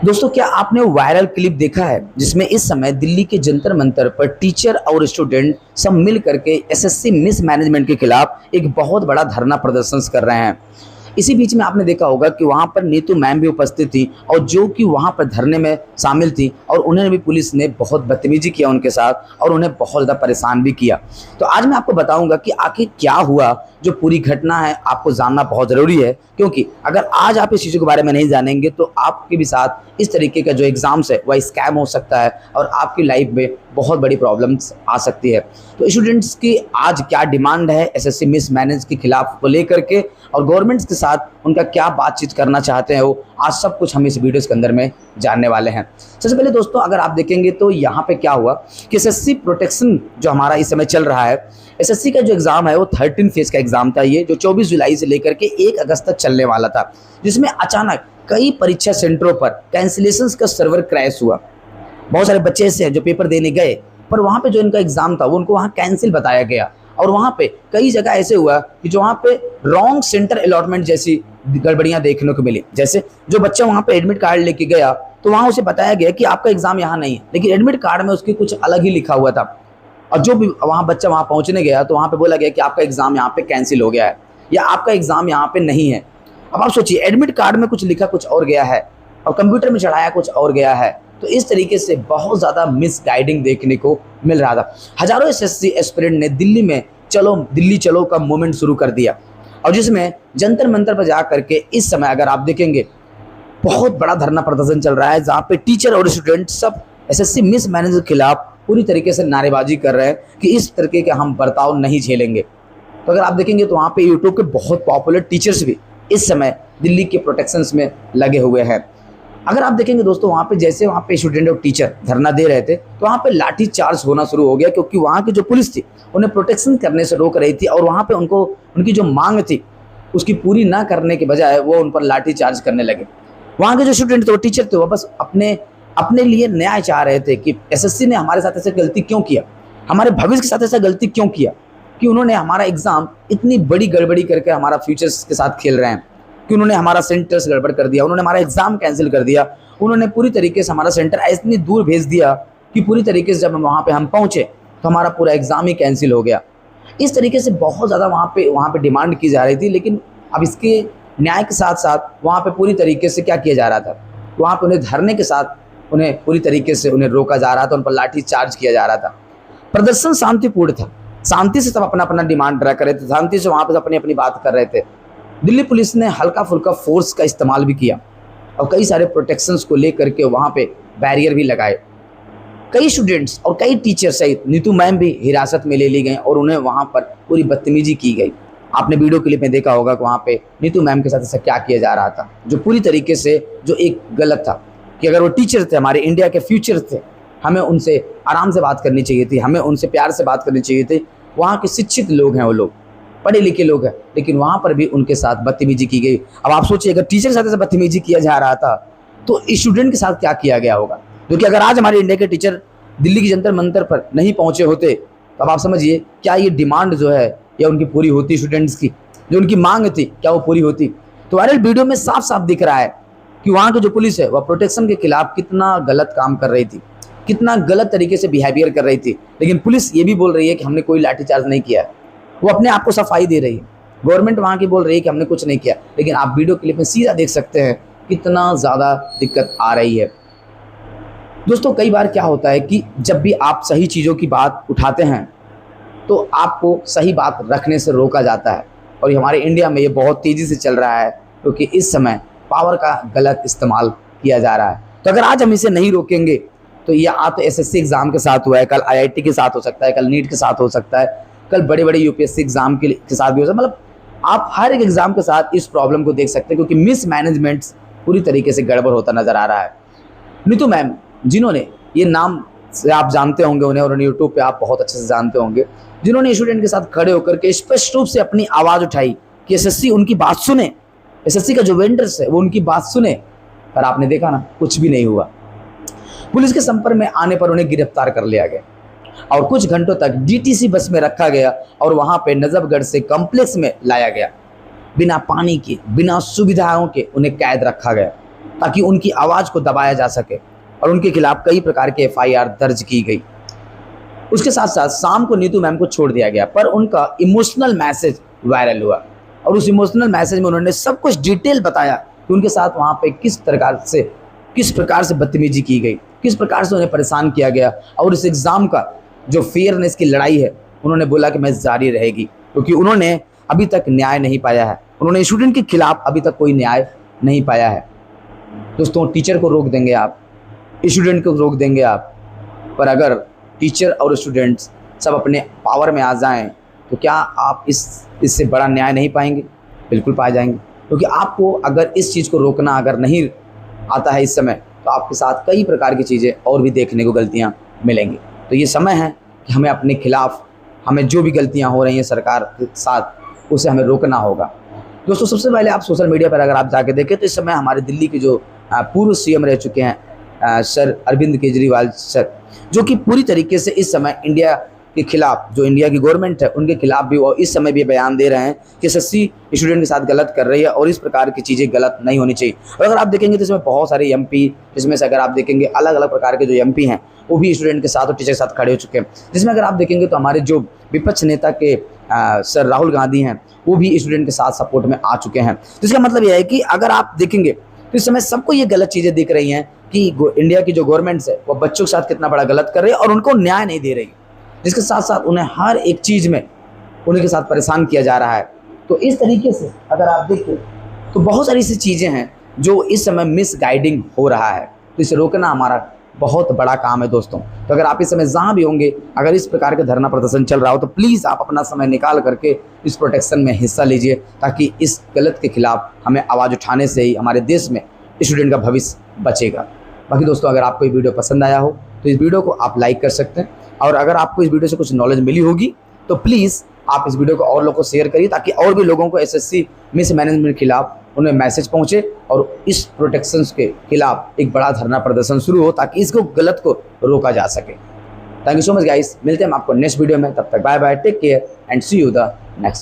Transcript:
दोस्तों, क्या आपने वो वायरल क्लिप देखा है जिसमें इस समय दिल्ली के जंतर मंतर पर टीचर और स्टूडेंट सब मिल करके एसएससी मिस मैनेजमेंट के खिलाफ एक बहुत बड़ा धरना प्रदर्शन कर रहे हैं। इसी बीच में आपने देखा होगा कि वहां पर नीतू मैम भी उपस्थित थी और जो कि वहां पर धरने में शामिल थी, और उन्हें भी पुलिस ने बहुत बदतमीजी किया उनके साथ और उन्हें बहुत ज़्यादा परेशान भी किया। तो आज मैं आपको बताऊंगा कि आखिर क्या हुआ। जो पूरी घटना है आपको जानना बहुत ज़रूरी है, क्योंकि अगर आज आप इस चीज़ों के बारे में नहीं जानेंगे तो आपके भी साथ इस तरीके का जो एग्ज़ाम्स है वह स्कैम हो सकता है और आपकी लाइफ में बहुत बड़ी प्रॉब्लम्स आ सकती है। तो स्टूडेंट्स की आज क्या डिमांड है एसएससी मिस मैनेज के खिलाफ को लेकर के, और गवर्नमेंट्स के साथ उनका क्या बातचीत करना चाहते हैं वो, आज सब कुछ हम इस वीडियोस के अंदर में जानने वाले हैं। सबसे पहले दोस्तों, अगर आप देखेंगे तो यहाँ पे क्या हुआ कि एसएससी प्रोटेक्शन जो हमारा इस समय चल रहा है, एसएससी का जो एग्ज़ाम है वो 13 फेज का एग्ज़ाम था, ये जो 24 जुलाई से लेकर के 1 अगस्त तक चलने वाला था, जिसमें अचानक कई परीक्षा सेंटरों पर कैंसिलेशंस का सर्वर क्रैश हुआ। बहुत सारे बच्चे ऐसे हैं जो पेपर देने गए, पर वहाँ पे जो इनका एग्ज़ाम था वो उनको वहाँ कैंसिल बताया गया, और वहाँ पे कई जगह ऐसे हुआ कि जो वहाँ पे रॉन्ग सेंटर अलॉटमेंट जैसी गड़बड़ियाँ देखने को मिली। जैसे जो बच्चा वहाँ पे एडमिट कार्ड लेके गया तो वहाँ उसे बताया गया कि आपका एग्ज़ाम यहाँ नहीं है, लेकिन एडमिट कार्ड में उसकी कुछ अलग ही लिखा हुआ था। और जो भी वहाँ बच्चा वहाँ पहुँचने गया तो वहाँ पे बोला गया कि आपका एग्ज़ाम यहाँ पे कैंसिल हो गया है या आपका एग्ज़ाम यहाँ पे नहीं है। अब आप सोचिए, एडमिट कार्ड में कुछ लिखा कुछ और गया है और कंप्यूटर में चढ़ाया कुछ और गया है। तो इस तरीके से बहुत ज़्यादा मिसगाइडिंग देखने को मिल रहा था। हजारों एसएससी एस्पिरेंट ने दिल्ली में चलो दिल्ली चलो का मूवमेंट शुरू कर दिया, और जिसमें जंतर मंतर पर जा करके इस समय अगर आप देखेंगे बहुत बड़ा धरना प्रदर्शन चल रहा है, जहाँ पे टीचर और स्टूडेंट सब एसएससी मिस मैनेज के खिलाफ पूरी तरीके से नारेबाजी कर रहे हैं कि इस तरीके का हम बर्ताव नहीं झेलेंगे। तो अगर आप देखेंगे तो वहाँ पे यूट्यूब के बहुत पॉपुलर टीचर्स भी इस समय दिल्ली के प्रोटेक्शंस में लगे हुए हैं। अगर आप देखेंगे दोस्तों, वहाँ पे जैसे वहाँ पे स्टूडेंट और टीचर धरना दे रहे थे तो वहाँ पे लाठी चार्ज होना शुरू हो गया, क्योंकि वहाँ की जो पुलिस थी उन्हें प्रोटेक्शन करने से रोक रही थी, और वहाँ पे उनको उनकी जो मांग थी उसकी पूरी ना करने के बजाय वो उन पर लाठी चार्ज करने लगे। वहाँ के जो स्टूडेंट थे, वो टीचर थे, वो बस अपने लिए न्याय चाह रहे थे कि एसएससी ने हमारे साथ ऐसे गलती क्यों किया, हमारे भविष्य के साथ ऐसा गलती क्यों किया, कि उन्होंने हमारा एग्ज़ाम इतनी बड़ी गड़बड़ी करके हमारा फ्यूचर्स के साथ खेल रहे हैं, कि उन्होंने हमारा सेंटर्स गड़बड़ कर दिया, उन्होंने हमारा एग्ज़ाम कैंसिल कर दिया, उन्होंने पूरी तरीके से हमारा सेंटर इतनी दूर भेज दिया कि पूरी तरीके से जब हम वहाँ पे पहुँचे तो हमारा पूरा एग्ज़ाम ही कैंसिल हो गया। इस तरीके से बहुत ज़्यादा वहाँ पे डिमांड की जा रही थी, लेकिन अब इसके न्याय के साथ साथ वहाँ पे पूरी तरीके से क्या किया जा रहा था, वहाँ पे उन्हें धरने के साथ उन्हें पूरी तरीके से उन्हें रोका जा रहा था, उन पर लाठी चार्ज किया जा रहा था। प्रदर्शन शांतिपूर्ण था, शांति से सब अपना अपना डिमांड रख रहे थे, शांति से वहाँ पर अपनी अपनी बात कर रहे थे। दिल्ली पुलिस ने हल्का फुल्का फोर्स का इस्तेमाल भी किया और कई सारे प्रोटेक्शंस को लेकर के वहाँ पे बैरियर भी लगाए। कई स्टूडेंट्स और कई टीचर सहित नीतू मैम भी हिरासत में ले ली गई और उन्हें वहाँ पर पूरी बदतमीजी की गई। आपने वीडियो क्लिप में देखा होगा कि वहाँ पे नीतू मैम के साथ ऐसा क्या किया जा रहा था, जो पूरी तरीके से जो एक गलत था, कि अगर वो टीचर थे, हमारे इंडिया के फ्यूचर थे, हमें उनसे आराम से बात करनी चाहिए थी, हमें उनसे प्यार से बात करनी चाहिए थी। वहाँ के शिक्षित लोग हैं, वो लोग पढ़े लिखे लोग हैं, लेकिन वहाँ पर भी उनके साथ बदतमीजी की गई। अब आप सोचिए, अगर टीचर के साथ ऐसा बदतमीजी किया जा रहा था तो स्टूडेंट के साथ क्या किया गया होगा। क्योंकि अगर आज हमारे इंडिया के टीचर दिल्ली की जंतर मंतर पर नहीं पहुँचे होते तो अब आप समझिए क्या ये डिमांड जो है या उनकी पूरी होती, स्टूडेंट्स की जो उनकी मांग थी क्या वो पूरी होती। तो वायरल वीडियो में साफ साफ दिख रहा है कि वहाँ की जो पुलिस है वह प्रोटेक्शन के खिलाफ कितना गलत काम कर रही थी, कितना गलत तरीके से बिहेवियर कर रही थी। लेकिन पुलिस ये भी बोल रही है कि हमने कोई लाठीचार्ज नहीं किया है, वो अपने आप को सफाई दे रही है। गवर्नमेंट वहाँ की बोल रही है कि हमने कुछ नहीं किया, लेकिन आप वीडियो क्लिप में सीधा देख सकते हैं कितना ज़्यादा दिक्कत आ रही है। दोस्तों, कई बार क्या होता है कि जब भी आप सही चीज़ों की बात उठाते हैं तो आपको सही बात रखने से रोका जाता है, और हमारे इंडिया में ये बहुत तेज़ी से चल रहा है, क्योंकि इस समय पावर का गलत इस्तेमाल किया जा रहा है। तो अगर आज हम इसे नहीं रोकेंगे तो ये आ तो एसएससी एग्ज़ाम के साथ हुआ है, कल आईआईटी के साथ हो सकता है, कल नीट के साथ हो सकता है, कल बड़े बड़े यूपीएससी एग्ज़ाम के साथ भी हो सकता है। मतलब आप हर एक एग्ज़ाम के साथ इस प्रॉब्लम को देख सकते हैं, क्योंकि मिस मैनेजमेंट पूरी तरीके से गड़बड़ होता नज़र आ रहा है। नीतू मैम, जिन्होंने ये नाम से आप जानते होंगे उन्हें, और यूट्यूब पे आप बहुत अच्छे से जानते होंगे, जिन्होंने स्टूडेंट के साथ खड़े होकर के स्पष्ट रूप से अपनी आवाज़ उठाई कि एसएससी उनकी बात सुने, एसएससी का जो वेंडर्स है वो उनकी बात सुने, पर आपने देखा ना, कुछ भी नहीं हुआ। पुलिस के संपर्क में आने पर उन्हें गिरफ्तार कर लिया गया और कुछ घंटों तक डीटीसी बस में रखा गया और वहां पे नजफगढ़ से कॉम्प्लेक्स में लाया गया। बिना पानी के, बिना सुविधाओं के उन्हें कैद रखा गया। ताकि उनकी आवाज़ को दबाया जा सके और उनके खिलाफ कई प्रकार के FIR दर्ज की गई। उसके साथ साथ शाम को नीतू मैम को छोड़ दिया गया, पर उनका इमोशनल मैसेज वायरल हुआ और उस इमोशनल मैसेज में उन्होंने सब कुछ डिटेल बताया कि उनके साथ वहाँ पे किस प्रकार से बदतमीजी की गई, किस प्रकार से उन्हें परेशान किया गया और इस एग्ज़ाम का जो फेयरनेस की लड़ाई है उन्होंने बोला कि मैं जारी रहेगी, क्योंकि उन्होंने अभी तक न्याय नहीं पाया है। उन्होंने स्टूडेंट के खिलाफ अभी तक कोई न्याय नहीं पाया है। दोस्तों, टीचर को रोक देंगे आप, स्टूडेंट को रोक देंगे आप, पर अगर टीचर और स्टूडेंट्स सब अपने पावर में आ जाएं तो क्या आप इससे बड़ा न्याय नहीं पाएंगे? बिल्कुल पा जाएंगे, क्योंकि आपको अगर इस चीज़ को रोकना अगर नहीं आता है इस समय, तो आपके साथ कई प्रकार की चीज़ें और भी देखने को गलतियां मिलेंगी। तो ये समय है कि हमें अपने खिलाफ, हमें जो भी गलतियां हो रही हैं सरकार के साथ, उसे हमें रोकना होगा। दोस्तों, सबसे पहले आप सोशल मीडिया पर अगर आप जाके देखें तो इस समय हमारे दिल्ली के जो पूर्व CM रह चुके हैं सर अरविंद केजरीवाल सर, जो कि पूरी तरीके से इस समय इंडिया के खिलाफ, जो इंडिया की गवर्नमेंट है उनके खिलाफ भी और इस समय भी बयान दे रहे हैं कि SSC स्टूडेंट के साथ गलत कर रही है और इस प्रकार की चीज़ें गलत नहीं होनी चाहिए। और अगर आप देखेंगे तो इसमें बहुत सारे MP, जिसमें से अगर आप देखेंगे अलग अलग प्रकार के जो MP हैं वो भी स्टूडेंट के साथ और टीचर के साथ खड़े हो चुके हैं। जिसमें अगर आप देखेंगे तो हमारे जो विपक्ष नेता के सर राहुल गांधी हैं वो भी स्टूडेंट के साथ सपोर्ट में आ चुके हैं। जिसका मतलब यह है कि अगर आप देखेंगे तो इस समय सबको ये गलत चीज़ें दिख रही हैं कि इंडिया की जो गवर्नमेंट्स है वो बच्चों के साथ कितना बड़ा गलत कर रही है और उनको न्याय नहीं दे रही, जिसके साथ साथ उन्हें हर एक चीज़ में उनके साथ परेशान किया जा रहा है। तो इस तरीके से अगर आप देखें तो बहुत सारी ऐसी चीज़ें हैं जो इस समय मिसगाइडिंग हो रहा है, तो इसे रोकना हमारा बहुत बड़ा काम है दोस्तों। तो अगर आप इस समय जहाँ भी होंगे, अगर इस प्रकार का धरना प्रदर्शन चल रहा हो तो प्लीज़ आप अपना समय निकाल करके इस प्रोटेक्शन में हिस्सा लीजिए, ताकि इस गलत के खिलाफ हमें आवाज़ उठाने से ही हमारे देश में स्टूडेंट का भविष्य बचेगा। बाकी दोस्तों, अगर आपको ये वीडियो पसंद आया हो तो इस वीडियो को आप लाइक कर सकते हैं, और अगर आपको इस वीडियो से कुछ नॉलेज मिली होगी तो प्लीज़ आप इस वीडियो को और लोगों को शेयर करिए, ताकि और भी लोगों को SSC मिसमैनेजमेंट के खिलाफ उन्हें मैसेज पहुंचे और इस प्रोटेक्शन के खिलाफ एक बड़ा धरना प्रदर्शन शुरू हो, ताकि इसको गलत को रोका जा सके। Thank you so much guys, मिलते हैं हम आपको नेक्स्ट वीडियो में। तब तक bye bye, take care and see you the next.